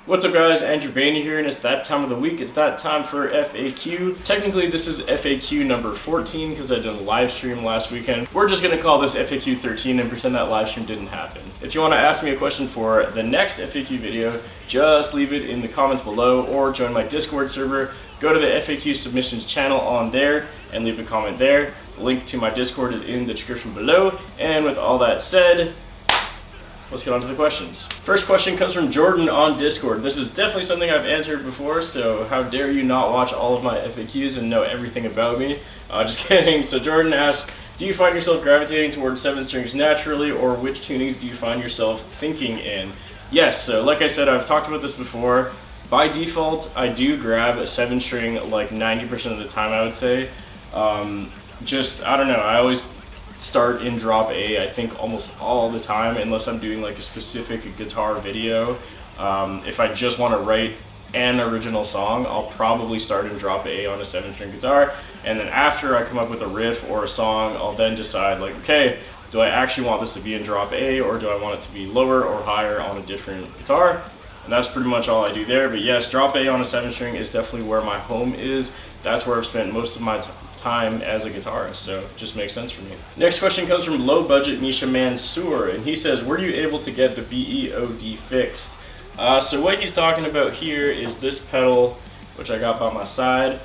What's up guys, Andrew Baena here, and it's that time of the week. It's that time for FAQ. Technically this is FAQ number 14 because I did a live stream last weekend. We're just going to call this FAQ 13 and pretend that live stream didn't happen. If you want to ask me a question for the next FAQ video, just leave it in the comments below or join my Discord server. Go to the FAQ submissions channel on there and leave a comment there. The link to my Discord is in the description below. And with all that said, let's get on to the questions. First question comes from Jordan on Discord. This is definitely something I've answered before, so how dare you not watch all of my FAQs and know everything about me. Just kidding. So Jordan asks, do you find yourself gravitating towards 7 strings naturally, or which tunings do you find yourself thinking in? Yes, so like I said, I've talked about this before. By default, I do grab a 7 string like 90% of the time, I would say. I don't know, I always start in drop A, I think almost all the time, unless I'm doing like a specific guitar video. If I just want to write an original song, I'll probably start in drop A on a 7-string guitar, and then after I come up with a riff or a song, I'll then decide like, okay, do I actually want this to be in drop A, or do I want it to be lower or higher on a different guitar? And that's pretty much all I do there. But yes, drop A on a 7-string is definitely where my home is. That's where I've spent most of my time as a guitarist, so it just makes sense for me. Next question comes from Low Budget Misha Mansour, and he says, were you able to get the EOD fixed? So what he's talking about here is this pedal, which I got by my side.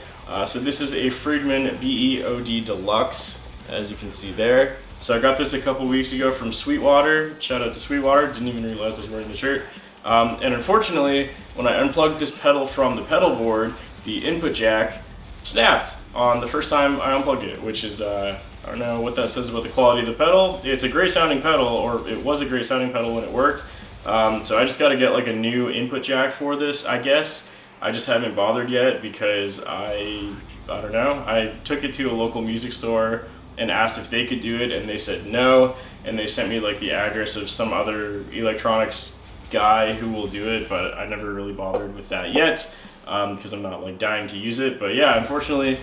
So this is a Friedman EOD Deluxe, as you can see there. So I got this a couple weeks ago from Sweetwater. Shout out to Sweetwater, didn't even realize I was wearing the shirt. And unfortunately, when I unplugged this pedal from the pedal board, the input jack snapped on the first time I unplugged it, which is, I don't know what that says about the quality of the pedal. It's a great sounding pedal, or it was a great sounding pedal when it worked. So I just got to get like a new input jack for this, I guess. I just haven't bothered yet because I don't know. I took it to a local music store and asked if they could do it, and they said no, and they sent me like the address of some other electronics guy who will do it, but I never really bothered with that yet because I'm not like dying to use it. But yeah, unfortunately,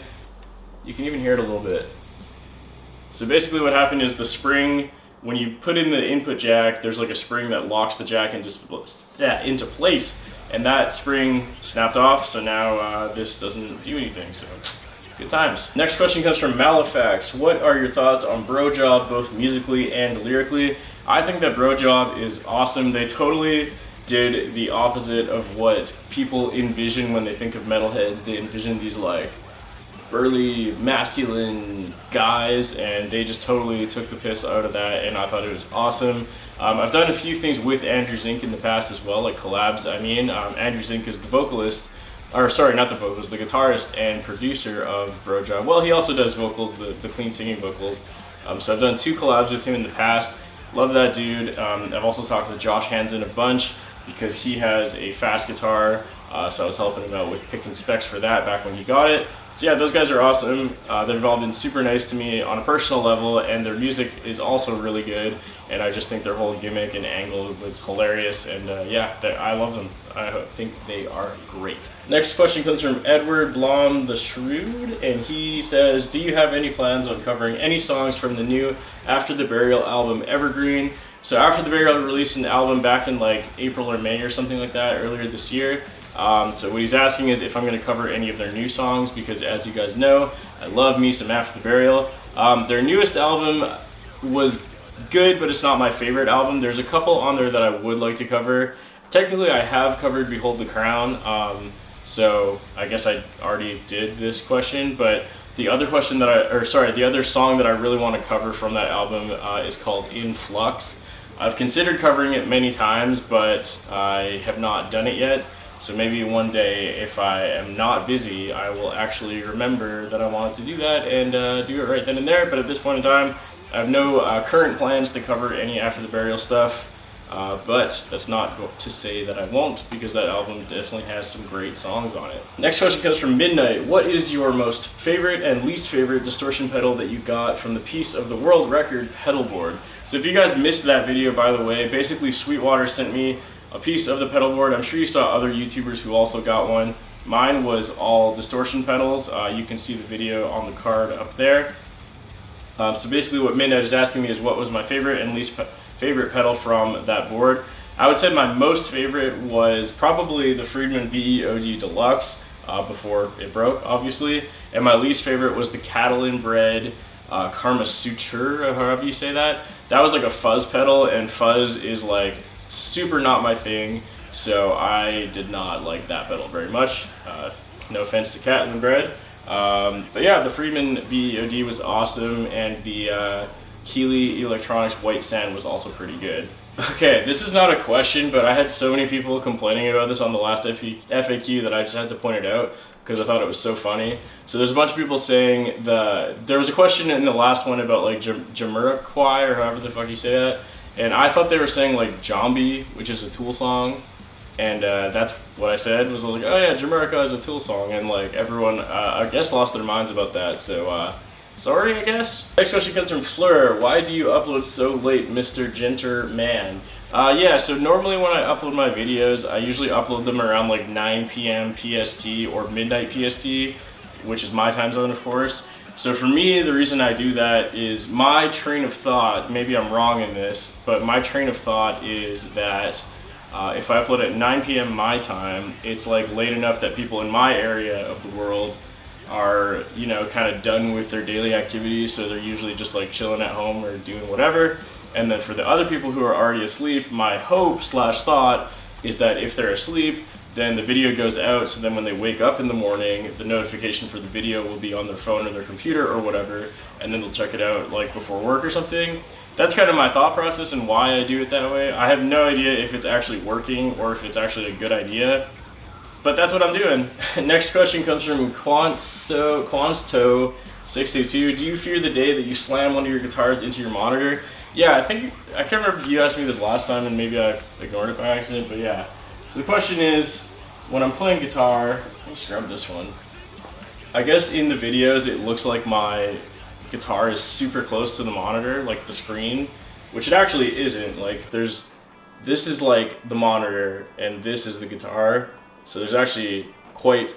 you can even hear it a little bit. So basically what happened is the spring, when you put in the input jack, there's like a spring that locks the jack into place, and that spring snapped off, so now this doesn't do anything, so good times. Next question comes from Malifax. What are your thoughts on Brojob, both musically and lyrically? I think that Brojob is awesome. They totally did the opposite of what people envision when they think of metalheads. They envision these like burly, masculine guys, and they just totally took the piss out of that, and I thought it was awesome. I've done a few things with Andrew Zink in the past as well, like collabs. I mean, Andrew Zink is the vocalist, or sorry, not the vocalist, the guitarist and producer of Brojob. Well, he also does vocals, the clean singing vocals. So I've done 2 collabs with him in the past. Love that dude. I've also talked with Josh Hansen a bunch because he has a fast guitar, so I was helping him out with picking specs for that back when he got it. So yeah, those guys are awesome. They've all been super nice to me on a personal level, and their music is also really good, and I just think their whole gimmick and angle was hilarious, and yeah, I love them. I think they are great. Next question comes from Edward Blom the Shrewd, and he says, do you have any plans on covering any songs from the new After the Burial album Evergreen? So After the Burial released an album back in like April or May or something like that earlier this year. So what he's asking is if I'm going to cover any of their new songs, because as you guys know, I love me some After the Burial. Their newest album was good, but it's not my favorite album. There's a couple on there that I would like to cover. Technically, I have covered Behold the Crown, so I guess I already did this question, but the other question that the other song that I really want to cover from that album is called In Flux. I've considered covering it many times, but I have not done it yet. So maybe one day, if I am not busy, I will actually remember that I wanted to do that and do it right then and there. But at this point in time, I have no current plans to cover any After the Burial stuff. But that's not to say that I won't, because that album definitely has some great songs on it. Next question comes from Midnight. What is your most favorite and least favorite distortion pedal that you got from the Piece of the World Record pedal board? So if you guys missed that video, by the way, basically Sweetwater sent me a piece of the pedal board. I'm sure you saw other YouTubers who also got one. Mine was all distortion pedals. You can see the video on the card up there. So basically what Midnight is asking me is what was my favorite and least favorite pedal from that board. I would say my most favorite was probably the Friedman EOD Deluxe before it broke, obviously. And my least favorite was the Catalan bred Karma Suture, or however you say that. That was like a fuzz pedal, and fuzz is like super not my thing, so I did not like that pedal very much. No offense to Catalan bred. But yeah, the Friedman EOD was awesome, and the Keeley Electronics White Sand was also pretty good. Okay, this is not a question, but I had so many people complaining about this on the last FAQ that I just had to point it out because I thought it was so funny. So there's a bunch of people saying there was a question in the last one about like Jamiroquai, or however the fuck you say that, and I thought they were saying like Jambi, which is a Tool song, and that's what I said, was like, oh yeah, Jamiroquai is a Tool song, and like everyone I guess lost their minds about that, so sorry, I guess. Next question comes from Fleur. Why do you upload so late, Mr. Genterman? Yeah, so normally when I upload my videos, I usually upload them around like 9 p.m. PST or midnight PST, which is my time zone, of course. So for me, the reason I do that is my train of thought, maybe I'm wrong in this, but my train of thought is that if I upload at 9 p.m. my time, it's like late enough that people in my area of the world are, you know, kind of done with their daily activities, so they're usually just like chilling at home or doing whatever. And then for the other people who are already asleep, my hope / thought is that if they're asleep, then the video goes out, so then when they wake up in the morning, the notification for the video will be on their phone or their computer or whatever, and then they'll check it out like before work or something. That's kind of my thought process and why I do it that way. I have no idea if it's actually working or if it's actually a good idea, but that's what I'm doing. Next question comes from Quansto622. Do you fear the day that you slam one of your guitars into your monitor? Yeah, I can't remember if you asked me this last time and maybe I ignored it by accident, but yeah. So the question is, when I'm playing guitar, let's scrub this one. I guess in the videos it looks like my guitar is super close to the monitor, like the screen, which it actually isn't. Like this is like the monitor and this is the guitar. So there's actually quite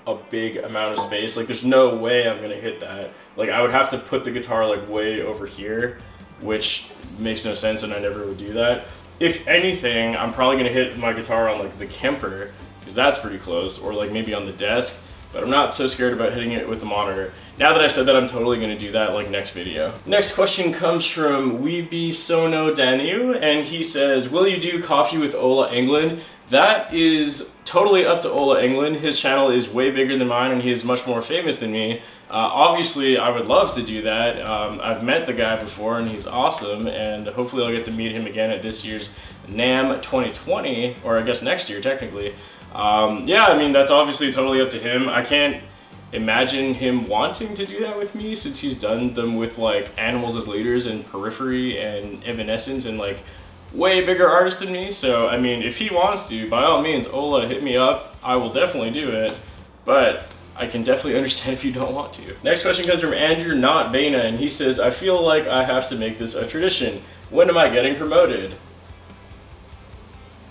a big amount of space. Like there's no way I'm gonna hit that. Like I would have to put the guitar like way over here, which makes no sense, and I never would do that. If anything, I'm probably gonna hit my guitar on like the Kemper, because that's pretty close, or like maybe on the desk, but I'm not so scared about hitting it with the monitor. Now that I said that, I'm totally gonna do that like next video. Next question comes from Weeby Sono Danu, and he says, will you do coffee with Ola Englund? That is totally up to Ola Englund. His channel is way bigger than mine and he is much more famous than me. Obviously, I would love to do that. I've met the guy before and he's awesome, and hopefully I'll get to meet him again at this year's NAMM 2020, or I guess next year technically. Yeah, I mean, that's obviously totally up to him. I can't imagine him wanting to do that with me since he's done them with like Animals as Leaders and Periphery and Evanescence and like way bigger artist than me. So I mean, if he wants to, by all means, Ola, hit me up. I will definitely do it, but I can definitely understand if you don't want to. Next question comes from Andrew Not Baena, and he says, I feel like I have to make this a tradition. When am I getting promoted?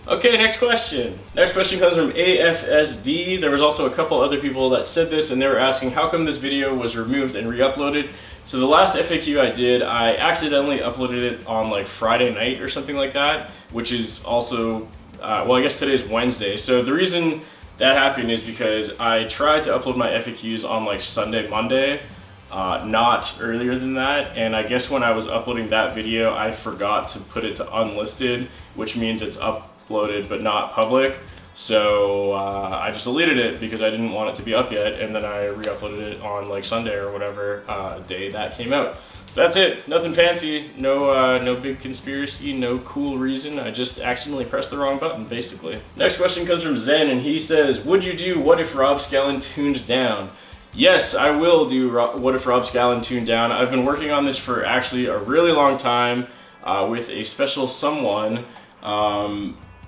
Okay, next question. Next question comes from AFSD. There was also a couple other people that said this, and they were asking how come this video was removed and re-uploaded. So the last FAQ I did, I accidentally uploaded it on like Friday night or something like that, which is also, well, I guess today's Wednesday. So the reason that happened is because I tried to upload my FAQs on like Sunday, Monday, not earlier than that. And I guess when I was uploading that video, I forgot to put it to unlisted, which means it's uploaded but not public. So I just deleted it because I didn't want it to be up yet, and then I re-uploaded it on like Sunday or whatever day that came out. So that's it. Nothing fancy. No, no big conspiracy. No cool reason. I just accidentally pressed the wrong button, basically. Next question comes from Zen, and he says, "Would you do What If Rob Scallon Tuned Down?" Yes, I will do What If Rob Scallon Tuned Down. I've been working on this for actually a really long time with a special someone.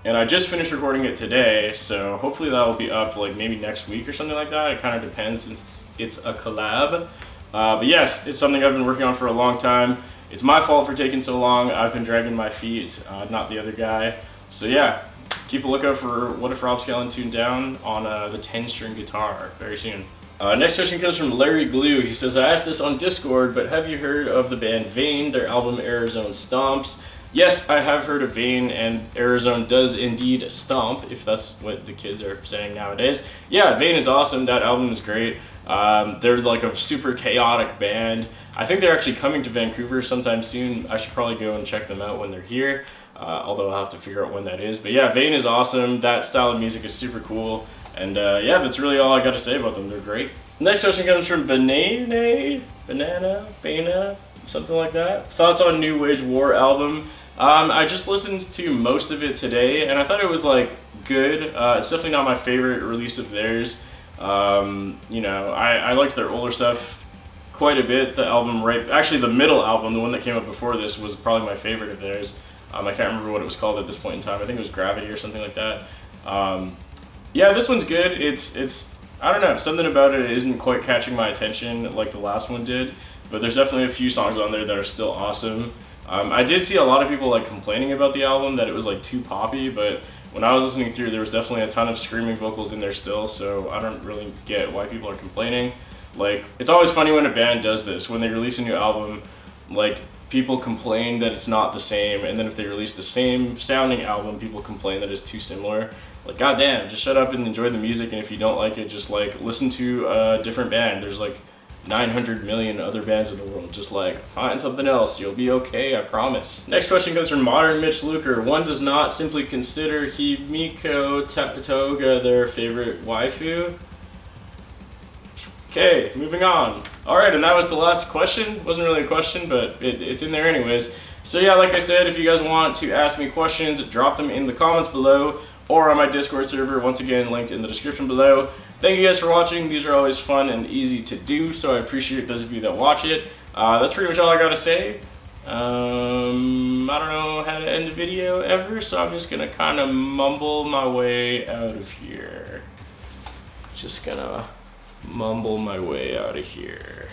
And I just finished recording it today, so hopefully that will be up like maybe next week or something like that. It kind of depends since it's a collab. But yes, it's something I've been working on for a long time. It's my fault for taking so long. I've been dragging my feet, not the other guy. So yeah, keep a lookout for What If Rob Scallon Tuned Down on the 10-string guitar very soon. Next question comes from Larry Glue. He says, I asked this on Discord, but have you heard of the band Vane, their album Arizona Stomps? Yes, I have heard of Vane, and Arizona does indeed stomp, if that's what the kids are saying nowadays. Yeah, Vane is awesome. That album is great. They're like a super chaotic band. I think they're actually coming to Vancouver sometime soon. I should probably go and check them out when they're here, although I'll have to figure out when that is. But yeah, Vane is awesome. That style of music is super cool. And yeah, that's really all I got to say about them. They're great. Next question comes from Baena, something like that. Thoughts on New Wage War album? I just listened to most of it today, and I thought it was like good. It's definitely not my favorite release of theirs. You know, I liked their older stuff quite a bit. The album actually the middle album, the one that came out before this, was probably my favorite of theirs. I can't remember what it was called at this point in time. I think it was Gravity or something like that. Yeah, this one's good. It's I don't know, something about it isn't quite catching my attention like the last one did, but there's definitely a few songs on there that are still awesome. I did see a lot of people like complaining about the album, that it was like too poppy, but when I was listening through, there was definitely a ton of screaming vocals in there still, so I don't really get why people are complaining. Like, it's always funny when a band does this. When they release a new album, like, people complain that it's not the same, and then if they release the same sounding album, people complain that it's too similar. Like, goddamn, just shut up and enjoy the music, and if you don't like it, just like listen to a different band. There's like 900 million other bands in the world. Just like find something else, you'll be okay, I promise. Next question comes from Modern Mitch Luker. One does not simply consider Himiko Toga their favorite waifu. Okay, moving on. Alright, and that was the last question. Wasn't really a question, but it's in there anyways. So yeah, like I said, if you guys want to ask me questions, drop them in the comments below or on my Discord server, once again linked in the description below. Thank you guys for watching. These are always fun and easy to do, so I appreciate those of you that watch it. That's pretty much all I gotta say. I don't know how to end the video ever, so I'm just gonna kind of mumble my way out of here. Just gonna mumble my way out of here.